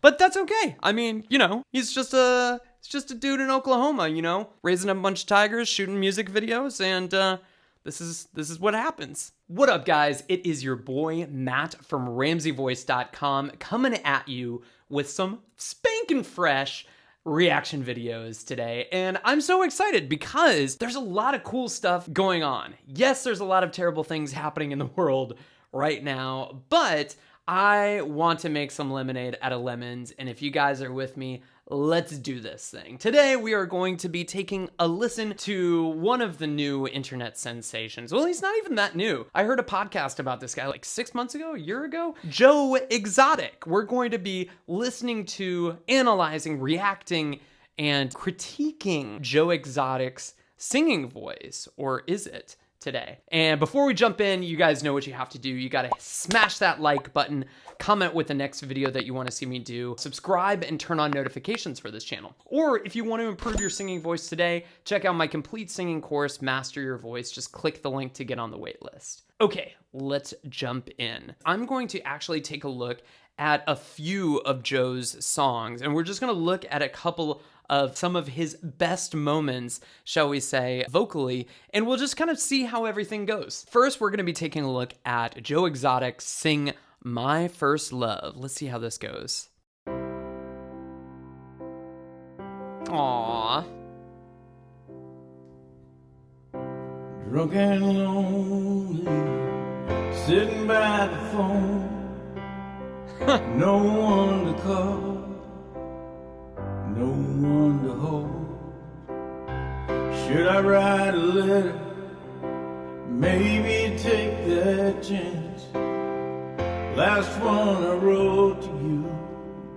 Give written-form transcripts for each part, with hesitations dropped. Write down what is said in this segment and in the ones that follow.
But that's okay. I mean, he's just a dude in Oklahoma, raising a bunch of tigers, shooting music videos, and this is what happens. What up, guys? It is your boy Matt from RamseyVoice.com coming at you with some spanking fresh reaction videos today, and I'm so excited because there's a lot of cool stuff going on. Yes, there's a lot of terrible things happening in the world right now, but I want to make some lemonade out of lemons, and if you guys are with me, let's do this thing. Today, we are going to be taking a listen to one of the new internet sensations. Well, he's not even that new. I heard a podcast about this guy like 6 months ago, a year ago. Joe Exotic. We're going to be listening to, analyzing, reacting, and critiquing Joe Exotic's singing voice, or is it? Today. And before we jump in, you guys know what you have to do. You got to smash that like button, comment with the next video that you want to see me do, subscribe, and turn on notifications for this channel. Or if you want to improve your singing voice today, check out my complete singing course, Master Your Voice. Just click the link to get on the wait list. Okay, let's jump in. I'm going to actually take a look at a few of Joe's songs, and we're just going to look at a couple of some of his best moments, shall we say, vocally, and we'll just kind of see how everything goes. First, we're going to be taking a look at Joe Exotic sing My First Love. Let's see how this goes. Aww. Drunk and lonely, sitting by the phone, no one to call, no one to hold. Should I write a letter? Maybe take that chance. Last one I wrote to you,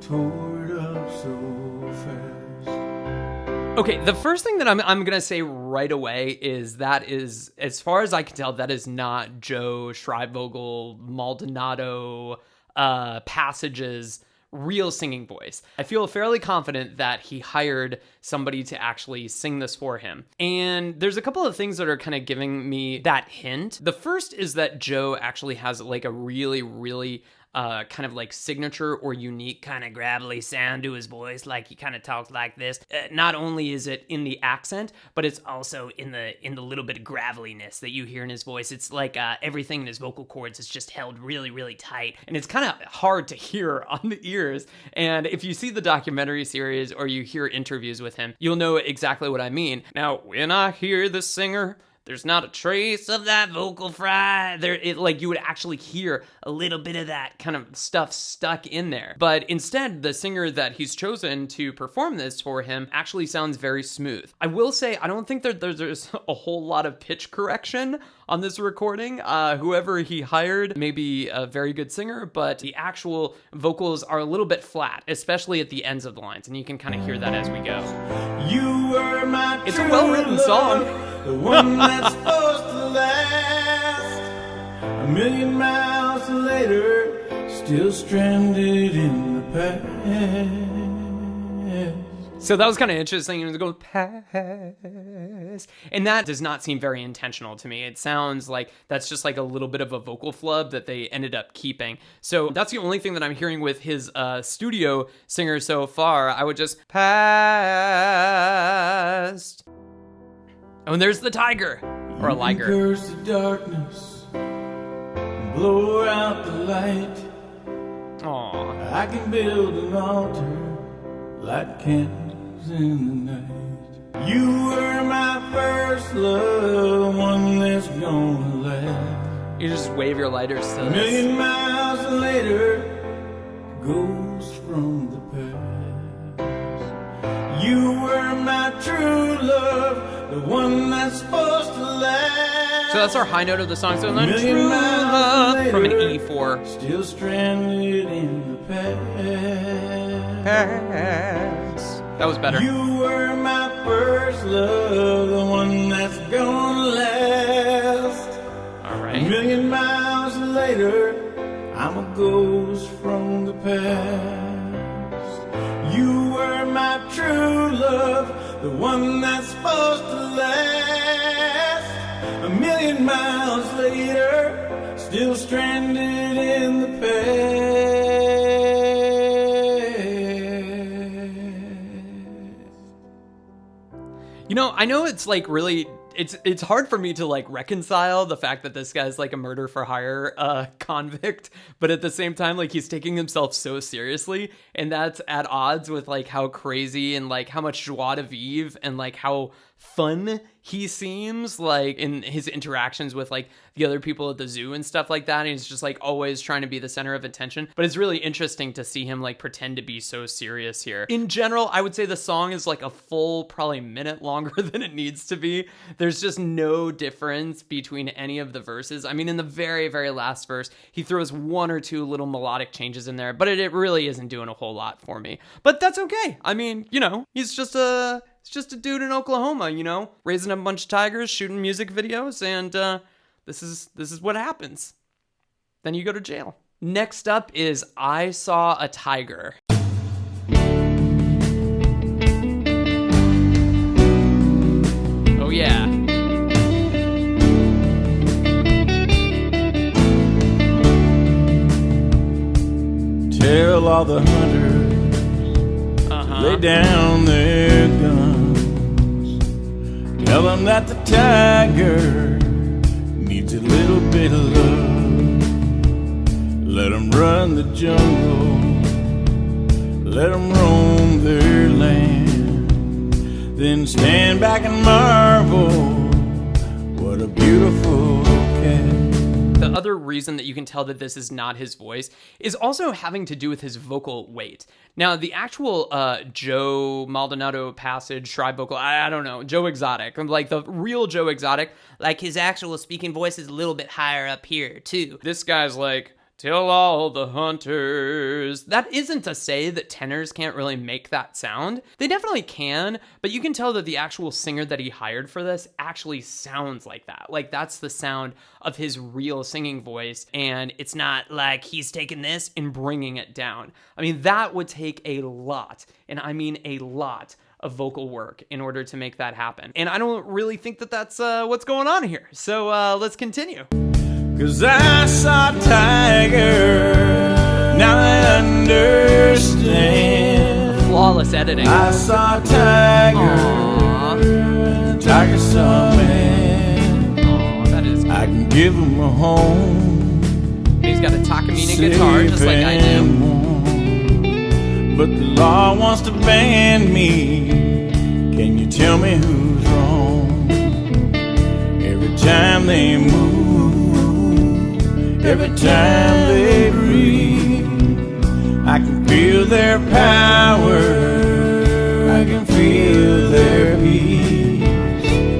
tore it up so fast. Okay, the first thing that I'm gonna say right away is that is, as far as I can tell, that is not Joe Schreibvogel, Maldonado passages real singing voice. I feel fairly confident that he hired somebody to actually sing this for him. And there's a couple of things that are kind of giving me that hint. The first is that Joe actually has like a really, really kind of like signature or unique kind of gravelly sound to his voice. Like he kind of talks like this. Not only is it in the accent, but it's also in the little bit of graveliness that you hear in his voice. It's like everything in his vocal cords is just held really, really tight. And it's kind of hard to hear on the ears. And if you see the documentary series or you hear interviews with him, you'll know exactly what I mean. Now, when I hear the singer, there's not a trace of that vocal fry. Like you would actually hear a little bit of that kind of stuff stuck in there. But instead, the singer that he's chosen to perform this for him actually sounds very smooth. I will say, I don't think that there's a whole lot of pitch correction on this recording. Whoever he hired may be a very good singer, but the actual vocals are a little bit flat, especially at the ends of the lines, and you can kind of hear that as we go. You were my It's a well-written song. The one that's supposed to last. A million miles later, still stranded in the past. So that was kind of interesting. It goes past, and that does not seem very intentional to me. It sounds like that's just like a little bit of a vocal flub that they ended up keeping. So that's the only thing that I'm hearing with his studio singer so far. I would just past. Oh, and there's the tiger, or a liger. Curse the darkness, blow out the light. Aww. I can build an altar, light candles in the night. You were my first love, one that's gonna last. You just wave your lighters to A this. million miles later, ghosts from the past. You were my true love, the one that's supposed to last. So that's our high note of the song. So then Million true miles love later, from an E4. Still stranded in the past. That was better. You were my first love, the one that's gonna last. All A right. million miles later, I'm a ghost from the past. You were my true love, the one that's supposed to last. A million miles later, still stranded in the past. I know it's like really, it's hard for me to like reconcile the fact that this guy's like a murder for hire convict, but at the same time, like he's taking himself so seriously, and that's at odds with like how crazy and like how much joie de vivre and like how fun he seems like in his interactions with like the other people at the zoo and stuff like that. And he's just like always trying to be the center of attention. But it's really interesting to see him like pretend to be so serious here. In general, I would say the song is like a full probably minute longer than it needs to be. There's just no difference between any of the verses. I mean, in the very, very last verse, he throws one or two little melodic changes in there, but it really isn't doing a whole lot for me. But that's okay. I mean, he's just a dude in Oklahoma, raising a bunch of tigers, shooting music videos, and this is what happens. Then you go to jail. Next up is I Saw a Tiger. Oh yeah. Tell all the hunters lay down their guns. Tell them that the tiger needs a little bit of love. Let them run the jungle. Let them roam their land. Then stand back and marvel. What a beautiful cat. The other reason that you can tell that this is not his voice is also having to do with his vocal weight. Now, the actual Joe Maldonado passage, Schreibvogel, I don't know, Joe Exotic, like the real Joe Exotic, like his actual speaking voice is a little bit higher up here, too. This guy's like, tell all the hunters. That isn't to say that tenors can't really make that sound. They definitely can, but you can tell that the actual singer that he hired for this actually sounds like that. Like that's the sound of his real singing voice, and it's not like he's taking this and bringing it down. I mean, that would take a lot, and I mean a lot, of vocal work in order to make that happen. And I don't really think that that's what's going on here. So let's continue. 'Cause I saw a tiger, now I understand. Flawless editing. I saw a tiger, and the tiger saw a man. Aw, that is good. I can give him a home. He's got a Takamine guitar just like I do. But the law wants to ban me. Can you tell me who's wrong? Every time they move, every time they breathe, I can feel their power, I can feel their peace.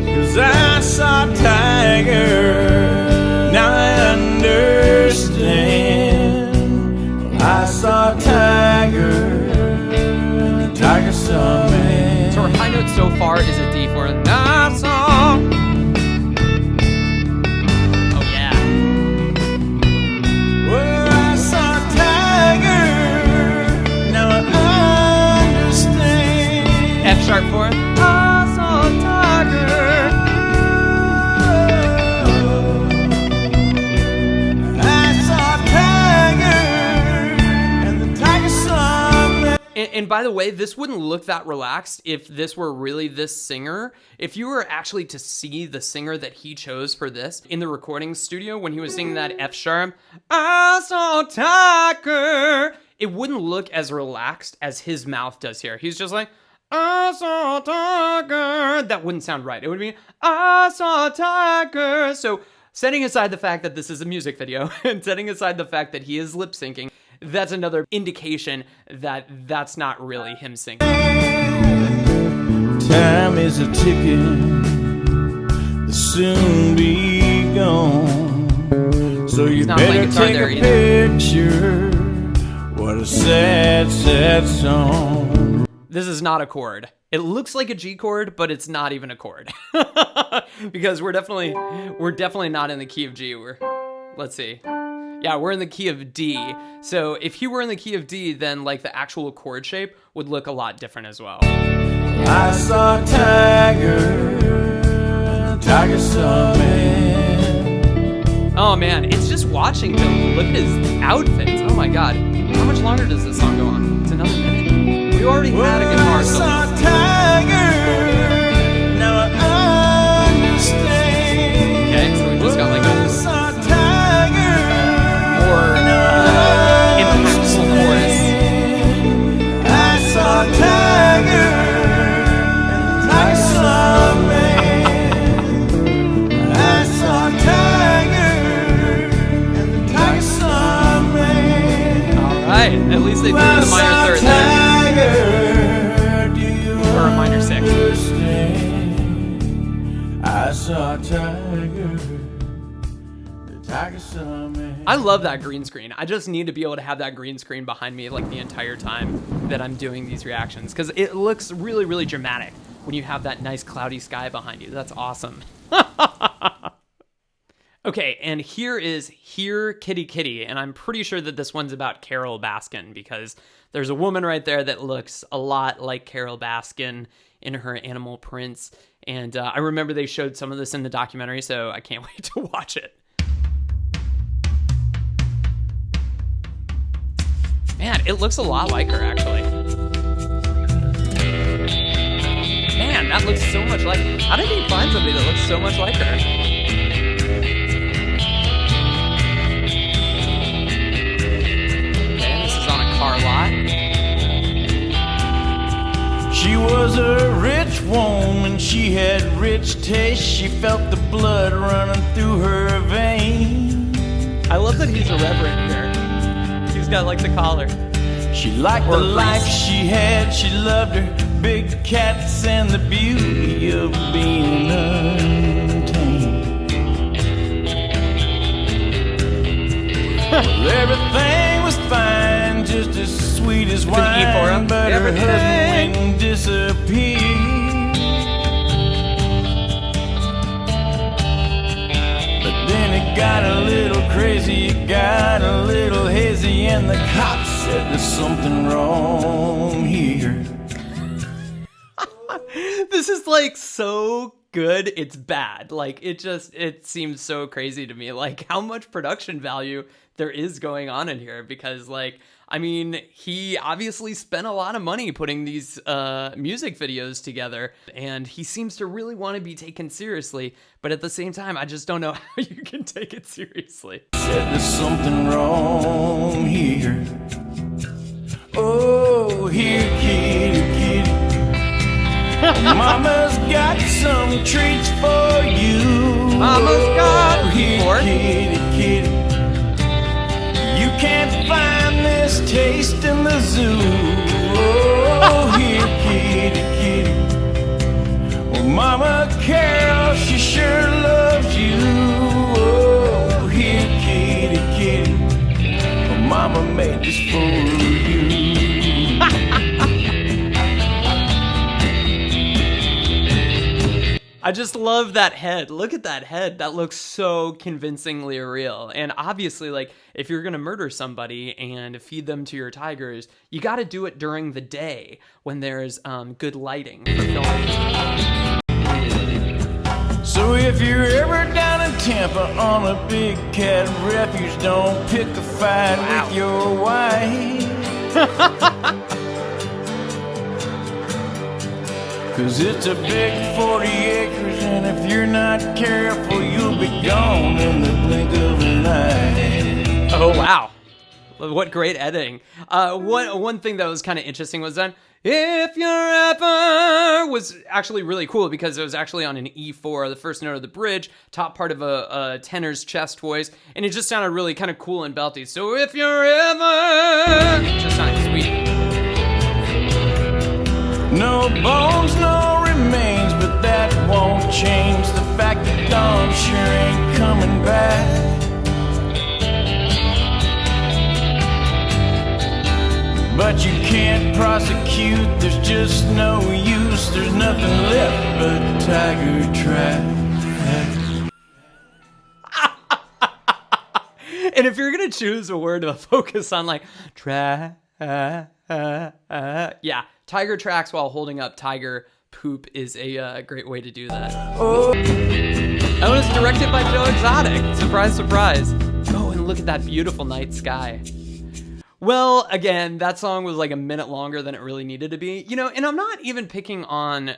'Cause I saw a tiger, now I understand. Well, I saw a tiger, and the tiger saw me. So our high note so far is a D for and I saw. F-sharp 4. I saw a tiger. I saw a tiger, and the tiger saw me. And by the way, this wouldn't look that relaxed if this were really this singer. If you were actually to see the singer that he chose for this in the recording studio when he was singing that F-sharp, I saw a tiger, it wouldn't look as relaxed as his mouth does here. He's just like, I saw a tiger. That wouldn't sound right. It would be, I saw a tiger. So setting aside the fact that this is a music video and setting aside the fact that he is lip syncing, that's another indication that that's not really him singing. Time is a ticking, they'll soon be gone. So you better take a picture. What a sad, sad song. This is not a chord. It looks like a G chord, but it's not even a chord. Because we're definitely not in the key of G. Let's see. Yeah, we're in the key of D. So if he were in the key of D, then like the actual chord shape would look a lot different as well. I saw a tiger, tiger saw me. Oh man, it's just watching him. Look at his outfits. Oh my god. How much longer does this song go on? It's another minute. We already had a guitar solo. I saw a tiger, saw a tiger. The tiger saw me. I love that green screen. I just need to be able to have that green screen behind me like the entire time that I'm doing these reactions, because it looks really, really dramatic when you have that nice cloudy sky behind you. That's awesome. Okay, and here is Here Kitty Kitty, and I'm pretty sure that this one's about Carol Baskin, because there's a woman right there that looks a lot like Carol Baskin in her animal prints, and I remember they showed some of this in the documentary, so I can't wait to watch it. Man, it looks a lot like her, actually. Man, that looks so much like... How did he find somebody that looks so much like her? Car lot. She was a rich woman, she had rich taste. She felt the blood running through her veins. I love that he's a reverend here. He's got like the collar. She liked the life she had, she loved her big cats and the beauty of being untamed. Well, everything was fine, just as sweet as wine, but her husband went and disappeared. But then it got a little crazy, it got a little hazy, and the cops said there's something wrong here. This is like so good, it's bad. Like it seems so crazy to me, like how much production value there is going on in here, because like, I mean, he obviously spent a lot of money putting these music videos together, and he seems to really want to be taken seriously, but at the same time, I just don't know how you can take it seriously. Said there's something wrong here. Oh, here, kitty, kitty. Mama's got some treats for you. Mama's got here, kitty, kitty. You can't find this taste in the zoo. Oh, here, kitty, kitty. Well, Mama Carol, she sure loves you. Oh, here, kitty, kitty. Well, Mama made this for you. I just love that head. Look at that head. That looks so convincingly real. And obviously, like, if you're going to murder somebody and feed them to your tigers, you got to do it during the day when there's good lighting for filming. So if you're ever down in Tampa on a big cat refuge, don't pick a fight with your wife. 'Cause it's a big 40 acres, and if you're not careful, you'll be gone in the blink of an eye. Oh, wow. What great editing. One thing that was kind of interesting was that If You're Ever was actually really cool, because it was actually on an E4, the first note of the bridge, top part of a tenor's chest voice, and it just sounded really kind of cool and belty. So if you're ever... It just sounded sweet. No bones, no remains, but that won't change the fact that Dawn sure ain't coming back. But you can't prosecute, there's just no use, there's nothing left but tiger trash. And if you're gonna choose a word to focus on, like, yeah, tiger tracks while holding up tiger poop is a great way to do that. Oh. That was directed by Joe Exotic. Surprise, surprise. Oh, and look at that beautiful night sky. Well, again, that song was like a minute longer than it really needed to be. You know, and I'm not even picking on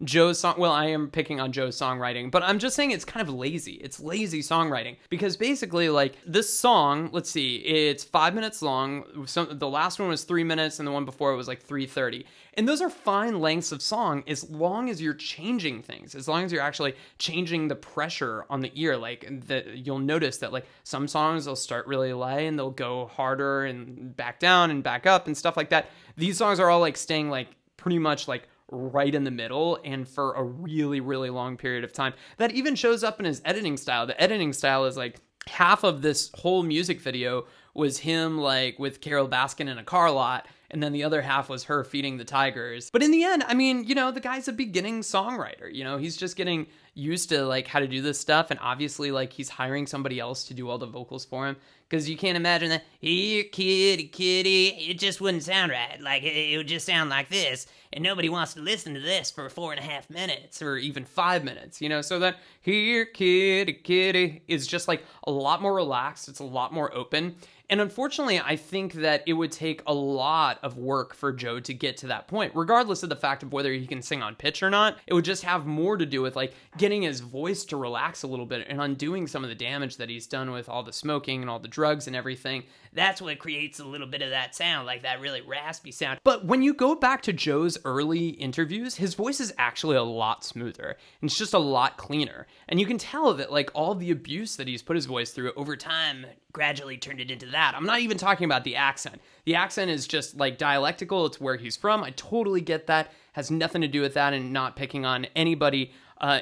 Joe's song. Well, I am picking on Joe's songwriting, but I'm just saying it's kind of lazy. It's lazy songwriting, because basically, like, this song, let's see, it's 5 minutes long. The last one was 3 minutes, and the one before it was like 3:30. And those are fine lengths of song as long as you're changing things, as long as you're actually changing the pressure on the ear. Like, you'll notice that, like, some songs they'll start really light and they'll go harder and back down and back up and stuff like that. These songs are all like staying like pretty much like right in the middle and for a really, really long period of time. That even shows up in his editing style. The editing style is like half of this whole music video was him like with Carole Baskin in a car lot, and then the other half was her feeding the tigers. But in the end, I mean, you know, the guy's a beginning songwriter, you know, he's just getting used to like how to do this stuff, and obviously like he's hiring somebody else to do all the vocals for him, because you can't imagine that, here kitty kitty, it just wouldn't sound right. Like it would just sound like this, and nobody wants to listen to this for 4.5 minutes or even 5 minutes, you know. So that here kitty kitty is just like a lot more relaxed, it's a lot more open. And unfortunately, I think that it would take a lot of work for Joe to get to that point, regardless of the fact of whether he can sing on pitch or not. It would just have more to do with like getting his voice to relax a little bit and undoing some of the damage that he's done with all the smoking and all the drugs and everything. That's what creates a little bit of that sound, like that really raspy sound. But when you go back to Joe's early interviews, his voice is actually a lot smoother and it's just a lot cleaner. And you can tell that like all the abuse that he's put his voice through over time gradually turned it into that. I'm not even talking about the accent. The accent is just like dialectical. It's where he's from. I totally get that. Has nothing to do with that, and not picking on anybody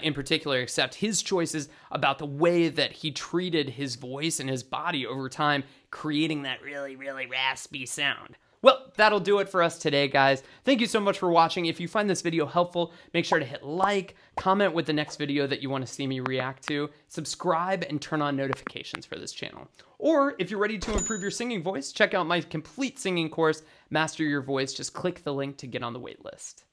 in particular except his choices about the way that he treated his voice and his body over time, creating that really, really raspy sound. Well, that'll do it for us today, guys. Thank you so much for watching. If you find this video helpful, make sure to hit like, comment with the next video that you want to see me react to, subscribe, and turn on notifications for this channel. Or if you're ready to improve your singing voice, check out my complete singing course, Master Your Voice. Just click the link to get on the wait list.